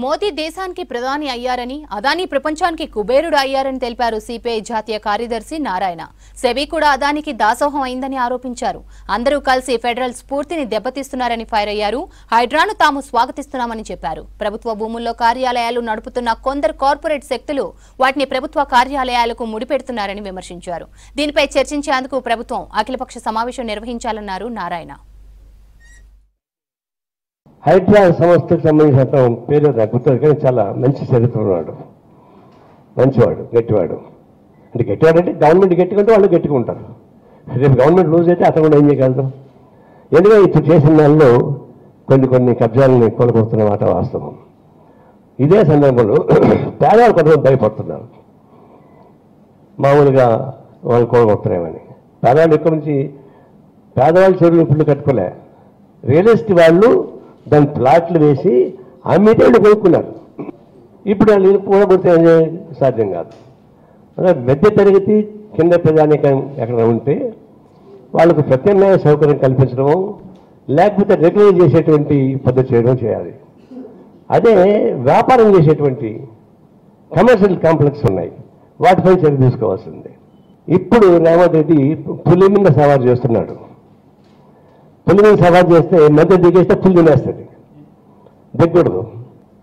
మోదీ దేశానికి ప్రధాని అయ్యారని అదానీ ప్రపంచానికి కుబేరుడు అయ్యారని తెలిపారు సిపిఐ జాతీయ కార్యదర్శి నారాయణ. సెబీ కూడా అదానికి దాసోహం అయిందని ఆరోపించారు. అందరూ కలిసి ఫెడరల్ స్ఫూర్తిని దెబ్బతీస్తున్నారని ఫైర్ అయ్యారు. హైడ్రాను తాము స్వాగతిస్తున్నామని చెప్పారు. ప్రభుత్వ భూముల్లో కార్యాలయాలు నడుపుతున్న కొందరు కార్పొరేట్ శక్తులు వాటిని ప్రభుత్వ కార్యాలయాలకు ముడిపెడుతున్నారని విమర్శించారు. దీనిపై చర్చించేందుకు ప్రభుత్వం అఖిలపక్ష సమావేశం నిర్వహించాలన్నారు నారాయణ. హైడ్రా సంస్థకు సంబంధించిన పేరు నాకు గుర్తుంది, కానీ చాలా మంచి చరిత్ర ఉన్నాడు, మంచివాడు, గట్టివాడు. అంటే గట్టివాడు అంటే గవర్నమెంట్ గట్టిగా వాళ్ళు గట్టిగా ఉంటారు. రేపు గవర్నమెంట్ లూజ్ అయితే అతను కూడా ఏం చేయగలదు. ఎందుకంటే ఇప్పుడు చేసిన నెలలో కొన్ని కబ్జాలని కోల్పోతున్న మాట వాస్తవం. ఇదే సందర్భంలో పేదవాళ్ళు కొంతమంది భయపడుతున్నారు, మామూలుగా వాళ్ళు కోల్పోతున్నామని. పేదవాళ్ళు ఎక్కువ నుంచి పేదవాళ్ళు చెరువులు ఇప్పుడు కట్టుకోలే, రియల్ ఎస్టేట్ వాళ్ళు దాని ప్లాట్లు వేసి అమ్మితే కొనుక్కున్నారు. ఇప్పుడు వాళ్ళు కూడబడితే సాధ్యం కాదు. మధ్య తరగతి కింద ప్రజానికం ఎక్కడ ఉంటే వాళ్ళకు ప్రత్యామ్నాయ సౌకర్యం కల్పించడం, లేకపోతే రెగ్యులర్ చేసేటువంటి పద్ధతి చేయడం చేయాలి. అదే వ్యాపారం చేసేటువంటి కమర్షియల్ కాంప్లెక్స్ ఉన్నాయి, వాటిపై చర్య తీసుకోవాల్సింది. ఇప్పుడు రేవంత్ రెడ్డి పులి మీద సవారు చేస్తున్నాడు. పులి మీద సవారు చేస్తే మధ్య దిగేస్తే పులి తినేస్తుంది, దిగకూడదు.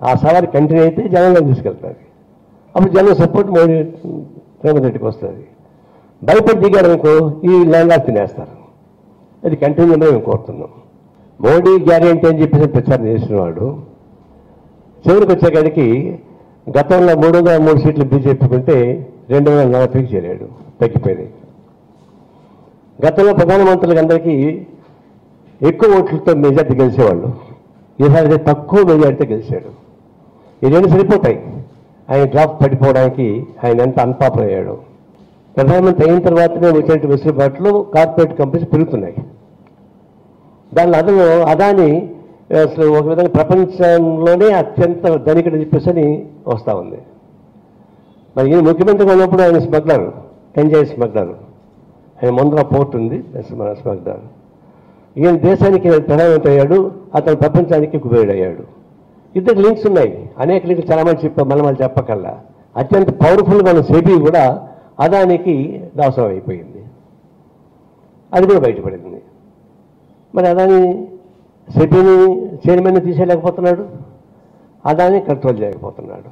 ఆ సవారి కంటిన్యూ అయితే జనంలో తీసుకెళ్తుంది. అప్పుడు జనం సపోర్ట్ మోడీ రేవంత్ రెడ్డికి వస్తుంది. భయపడి దిగారనుకో ఈ ల్యాండ్ తినేస్తారు. అది కంటిన్యూగా మేము కోరుతున్నాం. మోడీ గ్యారెంటీ అని చెప్పేసి ప్రచారం చేసిన వాడు చివరికి వచ్చేకాడికి గతంలో 303 సీట్లు బీజేపీ ఉంటే 240కి చేరాడు, తగ్గిపోయినాయి. గతంలో ప్రధానమంత్రులకు అందరికీ ఎక్కువ ఓట్లతో మెజార్టీ గెలిచేవాళ్ళు, ఈసారి తక్కువ మెజార్టీతో గెలిచాడు. ఈ రెండు సరిపోతాయి ఆయన డ్రాప్ పడిపోవడానికి. ఆయన ఎంత అన్పాపులర్ అయ్యాడు. ప్రధానమంత్రి అయిన తర్వాతనే వచ్చినటువంటి వెసులుబాట్లు కార్పొరేట్ కంపెనీస్ పెరుగుతున్నాయి. దానిలో అదాని అసలు ఒక విధంగా ప్రపంచంలోనే అత్యంత ధనికుడు చెప్పేసి వస్తూ ఉంది. మరి ఈయన ముఖ్యమంత్రిగా ఉన్నప్పుడు ఆయన స్మగ్లర్, ఎంజాయ్ స్మగ్లర్. ఆయన ముందర పోర్ట్ ఉంది, స్మగ్లర్. ఈయన దేశానికి ప్రధానమంత్రి అయ్యాడు, అతను ప్రపంచానికి కుబేరుడు అయ్యాడు. ఇద్దరు లింక్స్ ఉన్నాయి, అనేక లింక్స్ చాలా మంది మళ్ళీ వాళ్ళు చెప్పకల్లా. అత్యంత పవర్ఫుల్గా ఉన్న సెబీ కూడా అదానికి దాసం అయిపోయింది, అది కూడా బయటపడింది. మరి అదాని సెబీని చైర్మన్ తీసేయలేకపోతున్నాడు, అదాని కంట్రోల్ చేయలేకపోతున్నాడు.